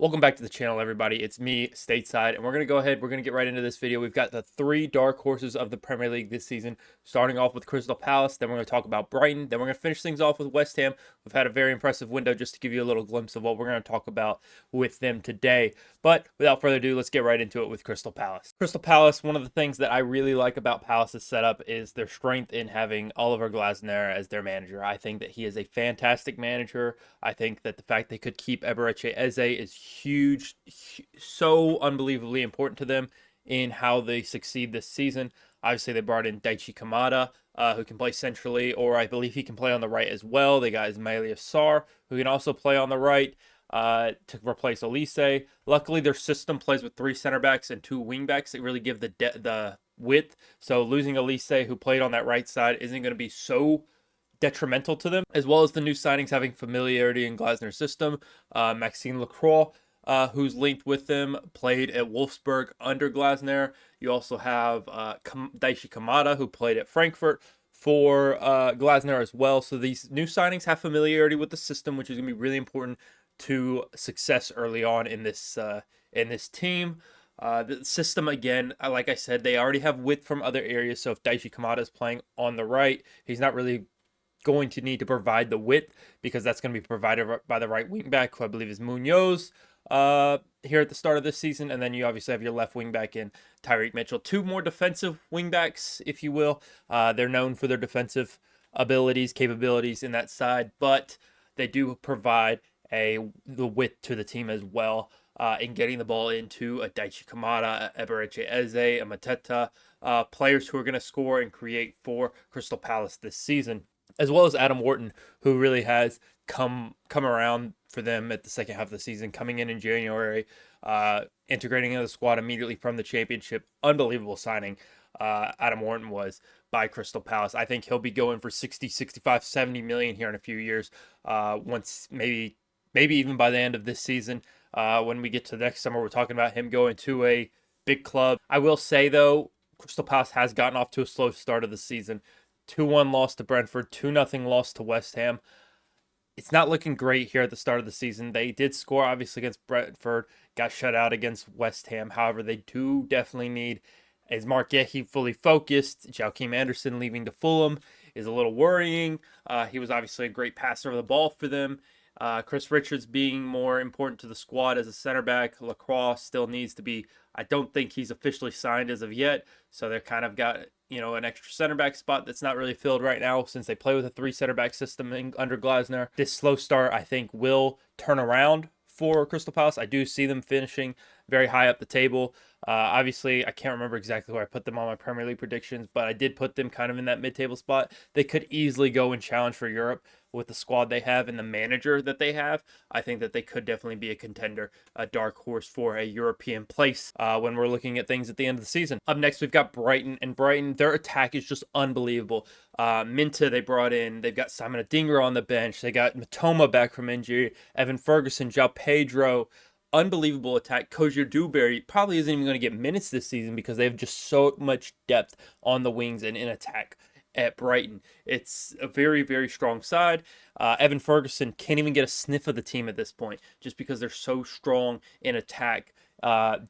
Welcome back to the channel, everybody. It's me, Stateside, and we're going to go ahead. We're going to get right into this video. We've got the three dark horses of the Premier League this season, starting off with Crystal Palace. Then we're going to talk about Brighton. Then we're going to finish things off with West Ham. We've had a very impressive window just to give you a little glimpse of what we're going to talk about with them today. But without further ado, let's get right into it with Crystal Palace. Crystal Palace, one of the things that I really like about Palace's setup is their strength in having Oliver Glasner as their manager. I think that he is a fantastic manager. I think that the fact they could keep Eberechi Eze is huge, so unbelievably important to them in how they succeed this season. Obviously, they brought in Daichi Kamada, who can play centrally, or I believe he can play on the right as well. They got Ismaila Sarr, who can also play on the right to replace Olise. Luckily, their system plays with three center backs and two wing backs that really give the width. So losing Olise, who played on that right side, isn't going to be so detrimental to them, as well as the new signings having familiarity in Glasner's system. Maxime Lacroix, who's linked with them, played at Wolfsburg under Glasner. You also have Daichi Kamada, who played at Frankfurt for Glasner as well. So these new signings have familiarity with the system, which is going to be really important to success early on in this team. The system, again, like I said, they already have width from other areas. So if Daichi Kamada is playing on the right, he's not really going to need to provide the width because that's going to be provided by the right wing back, who I believe is Munoz here at the start of this season. And then you obviously have your left wing back in Tyreek Mitchell. Two more defensive wing backs, if you will. They're known for their defensive capabilities in that side, but they do provide the width to the team as well in getting the ball into a Daichi Kamada, Eberechi Eze, a Mateta, players who are going to score and create for Crystal Palace this season, as well as Adam Wharton, who really has come around for them at the second half of the season, coming in January, integrating into the squad immediately from the championship. Unbelievable signing Adam Wharton was by Crystal Palace. I think he'll be going for 60, 65, 70 million here in a few years, once maybe even by the end of this season. When we get to next summer, we're talking about him going to a big club. I will say, though, Crystal Palace has gotten off to a slow start of the season. 2-1 loss to Brentford, 2-0 loss to West Ham. It's not looking great here at the start of the season. They did score, obviously, against Brentford, got shut out against West Ham. However, they do definitely need, is Mark Yehi fully focused? Joachim Anderson leaving to Fulham is a little worrying. He was obviously a great passer of the ball for them. Chris Richards being more important to the squad as a center back. Lacroix still needs to be, I don't think he's officially signed as of yet. So they're kind of got, an extra center back spot that's not really filled right now since they play with a three center back system under Glasner. This slow start, I think, will turn around for Crystal Palace. I do see them finishing very high up the table. Obviously, I can't remember exactly where I put them on my Premier League predictions, but I did put them kind of in that mid-table spot. They could easily go and challenge for Europe with the squad they have and the manager that they have. I think that they could definitely be a contender, a dark horse for a European place when we're looking at things at the end of the season. Up next, we've got Brighton, and Brighton, their attack is just unbelievable. Minta they brought in. They've got Simon Adingra on the bench. They got Matoma back from injury. Evan Ferguson, João Pedro. Unbelievable attack. Kojier Dewberry probably isn't even going to get minutes this season because they have just so much depth on the wings and in attack at Brighton. It's a very, very strong side. Evan Ferguson can't even get a sniff of the team at this point just because they're so strong in attack.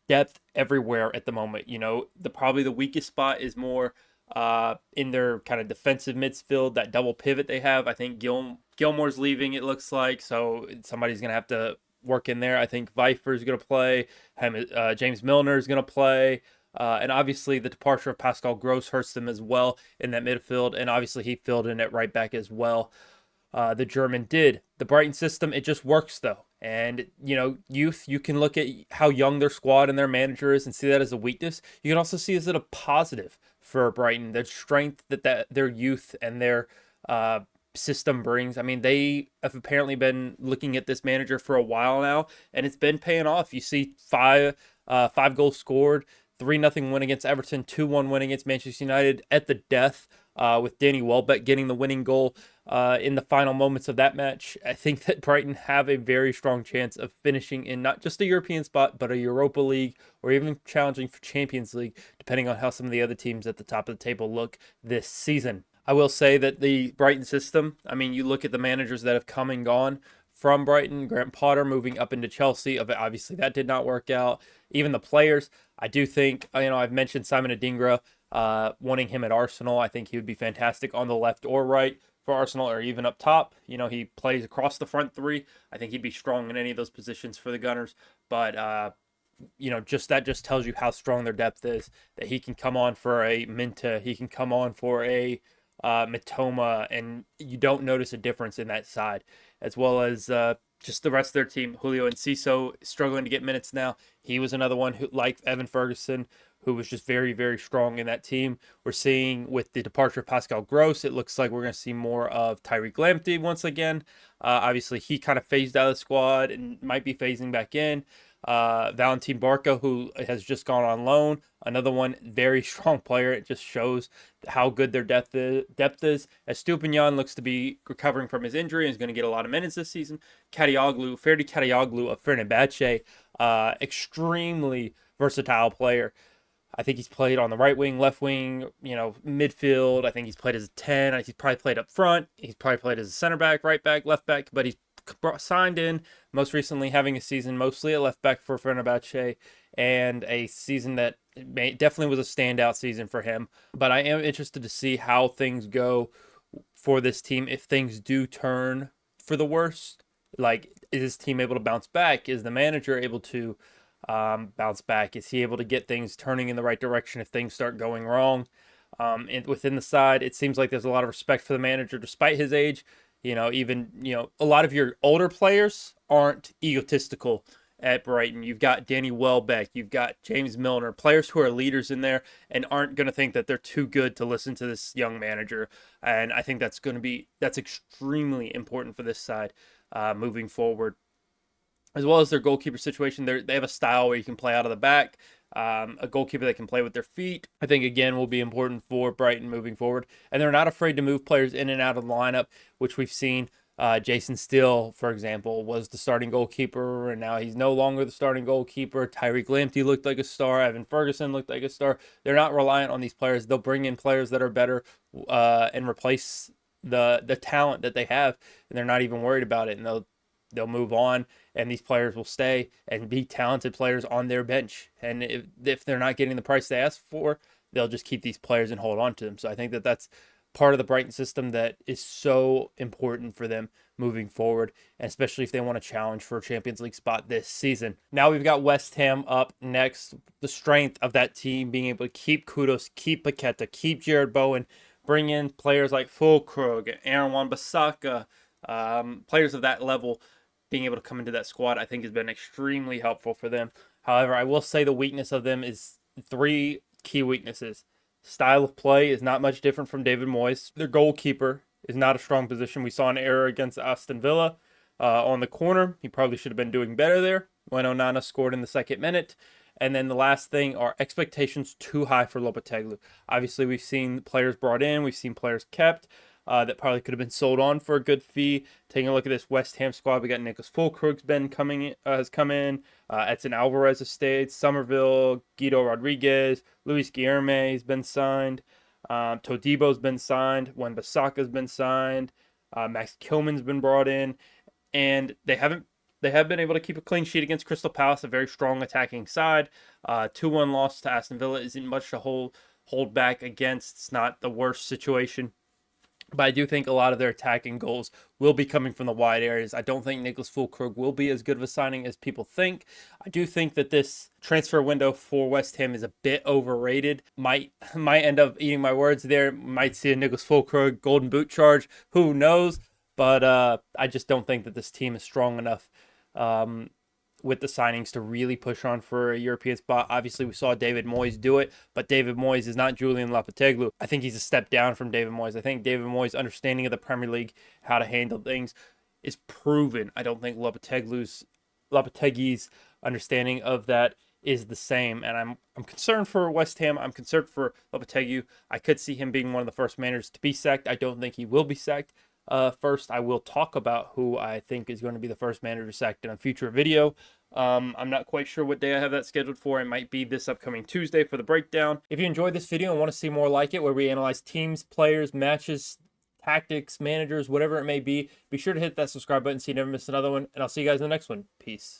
Depth everywhere at the moment. Probably the weakest spot is more in their kind of defensive midfield, that double pivot they have. I think Gilmore's leaving, it looks like, so somebody's going to have to work in there. I think Viper's going to play. James Milner is going to play. And obviously the departure of Pascal Gross hurts them as well in that midfield. And obviously he filled in at right back as well. The German did. The Brighton system, it just works though. And, youth, you can look at how young their squad and their manager is and see that as a weakness. You can also see it as a positive for Brighton, their strength that their youth and their system brings. I mean, they have apparently been looking at this manager for a while now, and it's been paying off. You see five goals scored, 3-0 win against Everton, 2-1 win against Manchester United at the death, with Danny Welbeck getting the winning goal in the final moments of that match. I think that Brighton have a very strong chance of finishing in not just a European spot, but a Europa League or even challenging for Champions League, depending on how some of the other teams at the top of the table look this season. I will say that the Brighton system, I mean, you look at the managers that have come and gone from Brighton. Grant Potter moving up into Chelsea. Obviously, that did not work out. Even the players, I do think, I've mentioned Simon Adingra, wanting him at Arsenal. I think he would be fantastic on the left or right for Arsenal, or even up top. He plays across the front three. I think he'd be strong in any of those positions for the Gunners. But just tells you how strong their depth is, that he can come on for a Minta, he can come on for a Matoma, and you don't notice a difference in that side. As well as just the rest of their team. Julio Enciso struggling to get minutes now. He was another one who, like Evan Ferguson, who was just very, very strong in that team. We're seeing with the departure of Pascal Gross, it looks like we're going to see more of Tyreek Lamptey once again. Obviously, he kind of phased out of the squad and might be phasing back in. Valentin Barco, who has just gone on loan, another one, very strong player. It just shows how good their depth is. As Stupinian looks to be recovering from his injury and is going to get a lot of minutes this season. Ferdi Kadioglu of Fenerbahce, extremely versatile player. I think he's played on the right wing, left wing, midfield. I think he's played as a 10. He's probably played up front. He's probably played as a center back, right back, left back, but he's signed in, most recently having a season mostly at left back for Fenerbahce, and a season that definitely was a standout season for him. But I am interested to see how things go for this team if things do turn for the worst. Like, is this team able to bounce back? Is the manager able to bounce back? Is he able to get things turning in the right direction if things start going wrong? And within the side, it seems like there's a lot of respect for the manager despite his age. A lot of your older players aren't egotistical at Brighton. You've got Danny Welbeck, you've got James Milner, players who are leaders in there and aren't going to think that they're too good to listen to this young manager. And I think that's extremely important for this side moving forward. As well as their goalkeeper situation, they have a style where you can play out of the back. A goalkeeper that can play with their feet, I think, again, will be important for Brighton moving forward. And they're not afraid to move players in and out of the lineup, which we've seen. Jason Steele, for example, was the starting goalkeeper, and now he's no longer the starting goalkeeper. Tyreek Lamptey looked like a star. Evan Ferguson looked like a star. They're not reliant on these players. They'll bring in players that are better and replace the talent that they have, and they're not even worried about it. And they'll move on, and these players will stay and be talented players on their bench. And if they're not getting the price they ask for, they'll just keep these players and hold on to them. So I think that that's part of the Brighton system that is so important for them moving forward, and especially if they want to challenge for a Champions League spot this season. Now we've got West Ham up next. The strength of that team being able to keep Kudus, keep Paqueta, keep Jared Bowen, bring in players like Fulkrug, Aaron Wan-Bissaka, players of that level. Being able to come into that squad, I think, has been extremely helpful for them. However, I will say the weakness of them is 3 key weaknesses. Style of play is not much different from David Moyes. Their goalkeeper is not a strong position. We saw an error against Aston Villa on the corner. He probably should have been doing better there when Onana scored in the 2nd minute. And then the last thing are expectations too high for Lopetegui. Obviously, we've seen players brought in. We've seen players kept. That probably could have been sold on for a good fee. Taking a look at this West Ham squad, we got Nicholas Fulkrug's has come in. Edson Alvarez has stayed. Somerville, Guido Rodriguez, Luis Guilherme has been signed. Todibo's been signed. Wan-Bissaka's been signed. Max Kilman's been brought in, and they have been able to keep a clean sheet against Crystal Palace, a very strong attacking side. 2-1 loss to Aston Villa isn't much to hold back against. It's not the worst situation. But I do think a lot of their attacking goals will be coming from the wide areas. I don't think Nicholas Fulkrug will be as good of a signing as people think. I do think that this transfer window for West Ham is a bit overrated. Might end up eating my words there. Might see a Nicholas Fulkrug golden boot charge. Who knows? But I just don't think that this team is strong enough with the signings to really push on for a European spot. Obviously, we saw David Moyes do it, but David Moyes is not Julian Lopetegui. I think he's a step down from David Moyes. I think David Moyes' understanding of the Premier League, how to handle things, is proven. I don't think Lopetegui's understanding of that is the same, and I'm concerned for West Ham. I'm concerned for Lopetegui. I could see him being one of the first managers to be sacked. I don't think he will be sacked. First, I will talk about who I think is going to be the first manager sacked in a future video. I'm not quite sure what day I have that scheduled for. It might be this upcoming Tuesday for the breakdown. If you enjoyed this video and want to see more like it, where we analyze teams, players, matches, tactics, managers, whatever it may be. Be sure to hit that subscribe button so you never miss another one. And I'll see you guys in the next one. Peace.